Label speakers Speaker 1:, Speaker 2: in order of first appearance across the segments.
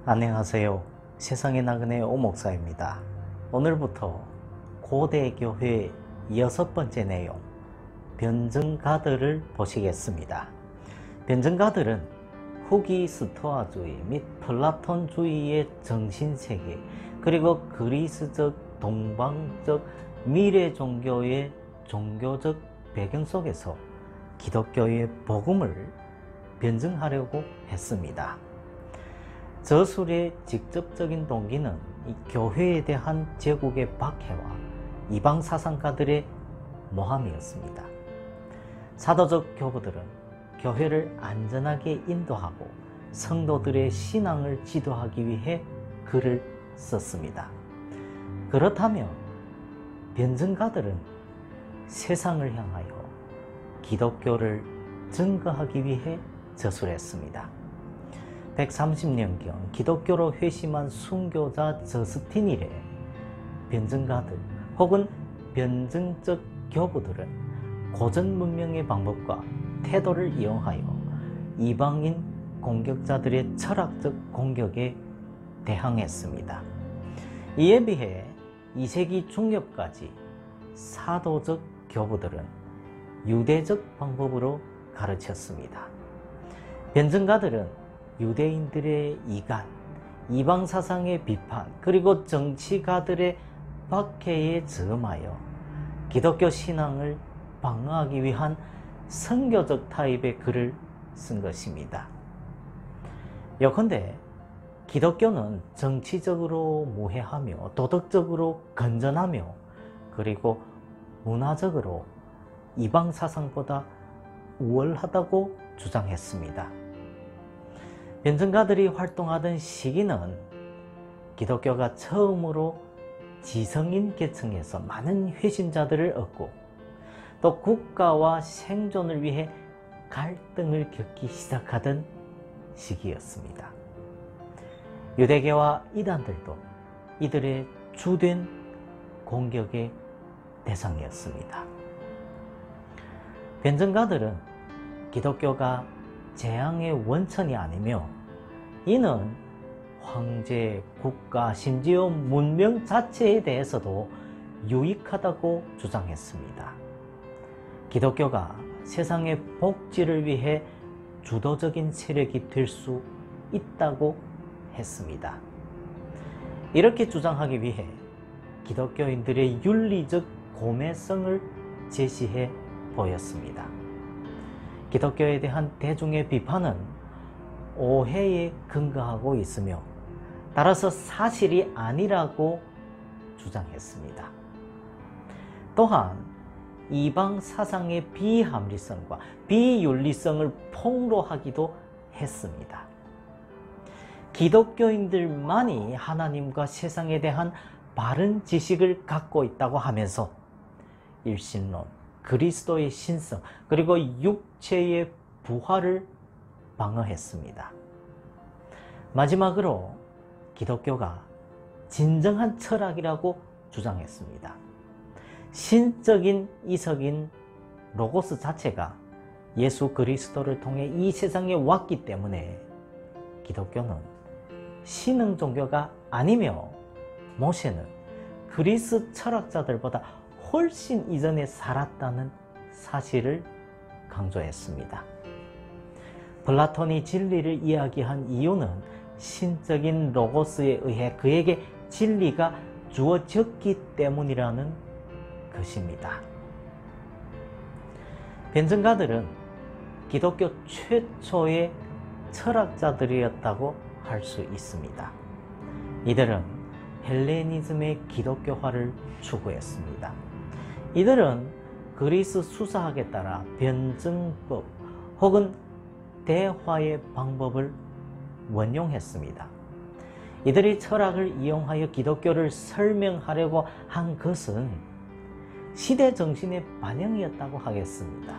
Speaker 1: 안녕하세요. 세상의 나그네 오목사입니다. 오늘부터 고대 교회 6번째 내용, 변증가들을 보시겠습니다. 변증가들은 후기 스토아주의 및 플라톤주의의 정신세계, 그리고 그리스적, 동방적, 미래 종교의 종교적 배경 속에서 기독교의 복음을 변증하려고 했습니다. 저술의 직접적인 동기는 이 교회에 대한 제국의 박해와 이방 사상가들의 모함이었습니다. 사도적 교부들은 교회를 안전하게 인도하고 성도들의 신앙을 지도하기 위해 글을 썼습니다. 그렇다면 변증가들은 세상을 향하여 기독교를 증거하기 위해 저술했습니다. 130년경 기독교로 회심한 순교자 저스틴 이래 변증가들 혹은 변증적 교부들은 고전 문명의 방법과 태도를 이용하여 이방인 공격자들의 철학적 공격에 대항했습니다. 이에 비해 2세기 중엽까지 사도적 교부들은 유대적 방법으로 가르쳤습니다. 변증가들은 유대인들의 이간, 이방사상의 비판, 그리고 정치가들의 박해에 저음하여 기독교 신앙을 방어하기 위한 선교적 타입의 글을 쓴 것입니다. 예컨대 기독교는 정치적으로 무해하며 도덕적으로 건전하며 그리고 문화적으로 이방사상보다 우월하다고 주장했습니다. 변증가들이 활동하던 시기는 기독교가 처음으로 지성인 계층에서 많은 회심자들을 얻고 또 국가와 생존을 위해 갈등을 겪기 시작하던 시기였습니다. 유대계와 이단들도 이들의 주된 공격의 대상이었습니다. 변증가들은 기독교가 재앙의 원천이 아니며 이는 황제, 국가, 심지어 문명 자체에 대해서도 유익하다고 주장했습니다. 기독교가 세상의 복지를 위해 주도적인 세력이 될 수 있다고 했습니다. 이렇게 주장하기 위해 기독교인들의 윤리적 고매성을 제시해 보였습니다. 기독교에 대한 대중의 비판은 오해에 근거하고 있으며 따라서 사실이 아니라고 주장했습니다. 또한 이방 사상의 비합리성과 비윤리성을 폭로하기도 했습니다. 기독교인들만이 하나님과 세상에 대한 바른 지식을 갖고 있다고 하면서 일신론, 그리스도의 신성, 그리고 육체의 부활을 방어했습니다. 마지막으로 기독교가 진정한 철학이라고 주장했습니다. 신적인 이석인 로고스 자체가 예수 그리스도를 통해 이 세상에 왔기 때문에 기독교는 신흥 종교가 아니며 모세는 그리스 철학자들보다 훨씬 이전에 살았다는 사실을 강조했습니다. 플라톤이 진리를 이야기한 이유는 신적인 로고스에 의해 그에게 진리가 주어졌기 때문이라는 것입니다. 변증가들은 기독교 최초의 철학자들이었다고 할 수 있습니다. 이들은 헬레니즘의 기독교화를 추구했습니다. 이들은 그리스 수사학에 따라 변증법 혹은 대화의 방법을 원용했습니다. 이들이 철학을 이용하여 기독교를 설명하려고 한 것은 시대 정신의 반영이었다고 하겠습니다.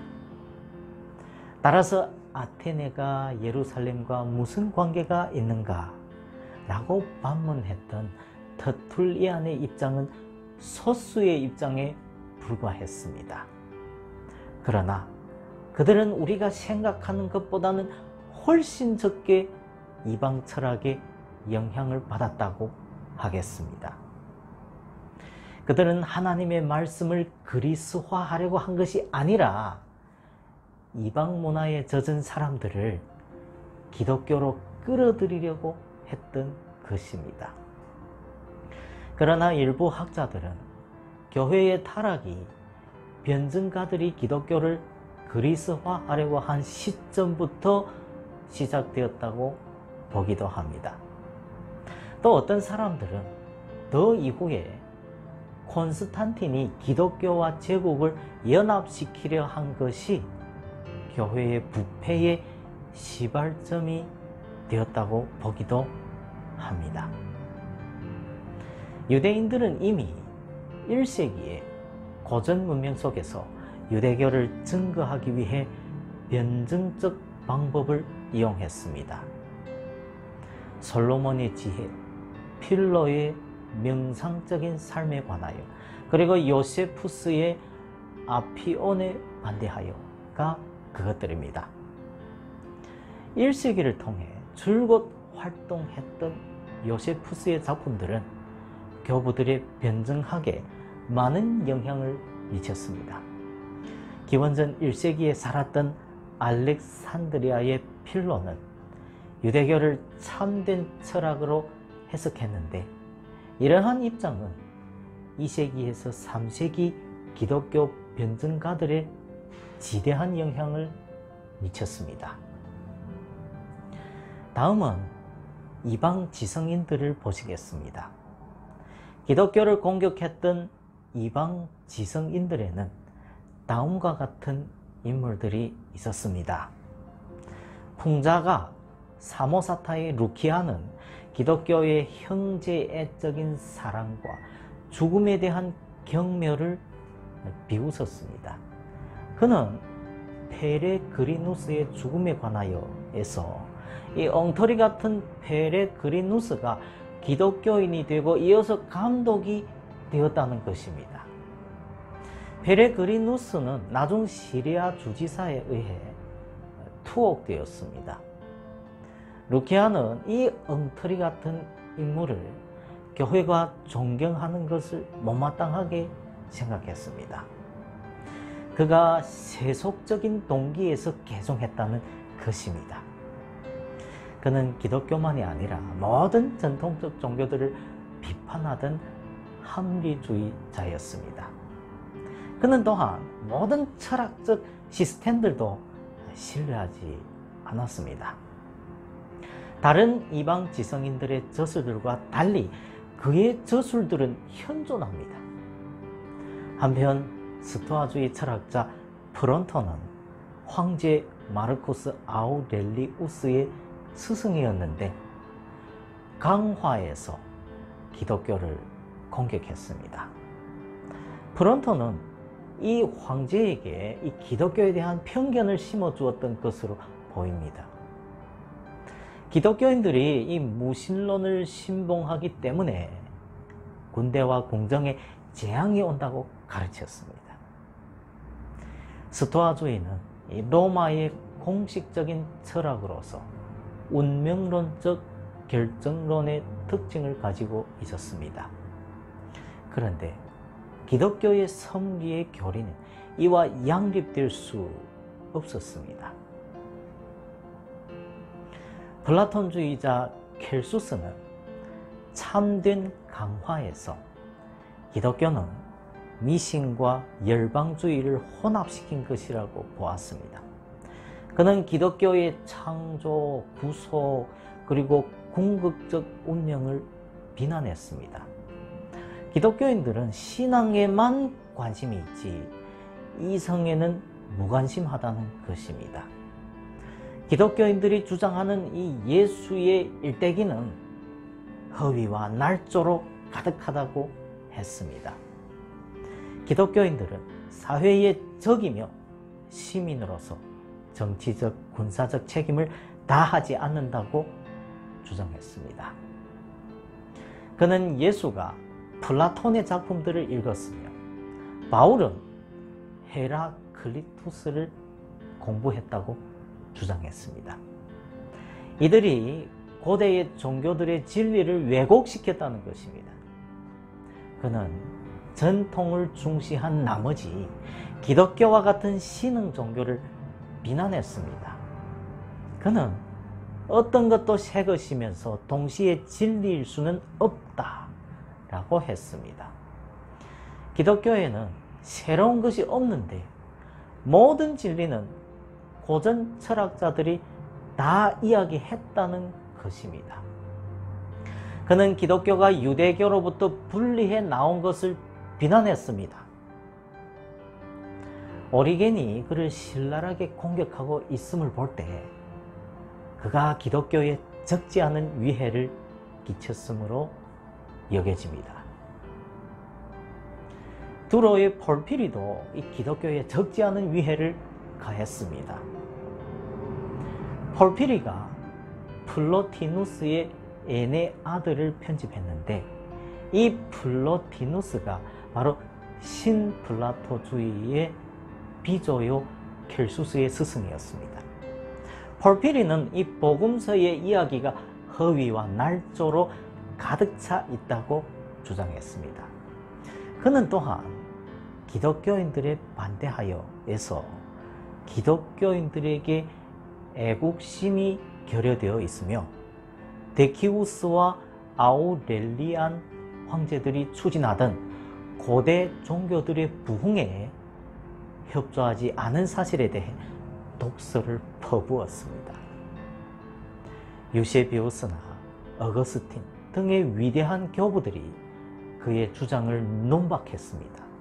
Speaker 1: 따라서 아테네가 예루살렘과 무슨 관계가 있는가? 라고 반문했던 터툴리안의 입장은 소수의 입장에 불과했습니다. 그러나 그들은 우리가 생각하는 것보다는 훨씬 적게 이방 철학에 영향을 받았다고 하겠습니다. 그들은 하나님의 말씀을 그리스화하려고 한 것이 아니라 이방 문화에 젖은 사람들을 기독교로 끌어들이려고 했던 것입니다. 그러나 일부 학자들은 교회의 타락이 변증가들이 기독교를 그리스화하려고 한 시점부터 시작되었다고 보기도 합니다. 또 어떤 사람들은 더 이후에 콘스탄틴이 기독교와 제국을 연합시키려 한 것이 교회의 부패의 시발점이 되었다고 보기도 합니다. 유대인들은 이미 1세기에 고전 문명 속에서 유대교를 증거하기 위해 변증적 방법을 이용했습니다. 솔로몬의 지혜, 필로의 명상적인 삶에 관하여, 그리고 요세푸스의 아피온에 반대하여가 그것들입니다. 1세기를 통해 줄곧 활동했던 요세푸스의 작품들은 교부들의 변증학에 많은 영향을 미쳤습니다. 기원전 1세기에 살았던 알렉산드리아의 필로는 유대교를 참된 철학으로 해석했는데, 이러한 입장은 2세기에서 3세기 기독교 변증가들의 지대한 영향을 미쳤습니다. 다음은 이방 지성인들을 보시겠습니다. 기독교를 공격했던 이방 지성인들에는 다음과 같은 인물들이 있었습니다. 풍자가 사모사타의 루키아는 기독교의 형제애적인 사랑과 죽음에 대한 경멸을 비웃었습니다. 그는 페레그리누스의 죽음에 관하여에서 이 엉터리 같은 페레그리누스가 기독교인이 되고 이어서 감독이 되었다는 것입니다. 페레그리누스는 나중 시리아 주지사에 의해 투옥되었습니다. 루키아는 이 엉터리 같은 인물을 교회가 존경하는 것을 못마땅하게 생각했습니다. 그가 세속적인 동기에서 개종했다는 것입니다. 그는 기독교만이 아니라 모든 전통적 종교들을 비판하던 합리주의자였습니다. 그는 또한 모든 철학적 시스템들도 신뢰하지 않았습니다. 다른 이방 지성인들의 저술들과 달리 그의 저술들은 현존합니다. 한편 스토아주의 철학자 프론토는 황제 마르쿠스 아우렐리우스의 스승이었는데 강화에서 기독교를 공격했습니다. 프론토는 이 황제에게 이 기독교에 대한 편견을 심어주었던 것으로 보입니다. 기독교인들이 이 무신론을 신봉하기 때문에 군대와 궁정에 재앙이 온다고 가르쳤습니다. 스토아주의는 이 로마의 공식적인 철학으로서 운명론적 결정론의 특징을 가지고 있었습니다. 그런데 기독교의 섭리의 교리는 이와 양립될 수 없었습니다. 플라톤주의자 켈수스는 참된 강화에서 기독교는 미신과 열방주의를 혼합시킨 것이라고 보았습니다. 그는 기독교의 창조, 구속, 그리고 궁극적 운명을 비난했습니다. 기독교인들은 신앙에만 관심이 있지 이성에는 무관심하다는 것입니다. 기독교인들이 주장하는 이 예수의 일대기는 허위와 날조로 가득하다고 했습니다. 기독교인들은 사회의 적이며 시민으로서 정치적, 군사적 책임을 다하지 않는다고 주장했습니다. 그는 예수가 플라톤의 작품들을 읽었으며 바울은 헤라클리투스를 공부했다고 주장했습니다. 이들이 고대의 종교들의 진리를 왜곡시켰다는 것입니다. 그는 전통을 중시한 나머지 기독교와 같은 신흥 종교를 비난했습니다. 그는 어떤 것도 새 것이면서 동시에 진리일 수는 없다라고 했습니다. 기독교에는 새로운 것이 없는데 모든 진리는 고전 철학자들이 다 이야기했다는 것입니다. 그는 기독교가 유대교로부터 분리해 나온 것을 비난했습니다. 오리겐이 그를 신랄하게 공격하고 있음을 볼 때 그가 기독교에 적지 않은 위해를 끼쳤으므로 여겨집니다. 두로의 폴피리도 이 기독교에 적지 않은 위해를 가했습니다. 폴피리가 플로티누스의 에네아드를 편집했는데 이 플로티누스가 바로 신플라토주의의 비조요 켈수스의 스승이었습니다. 폴피리는 이 복음서의 이야기가 허위와 날조로 가득 차 있다고 주장했습니다. 그는 또한 기독교인들에 반대하여서 기독교인들에게 애국심이 결여되어 있으며 데키우스와 아우렐리안 황제들이 추진하던 고대 종교들의 부흥에 협조하지 않은 사실에 대해 독서를 퍼부었습니다. 유세비우스나 어거스틴 등의 위대한 교부들이 그의 주장을 논박했습니다.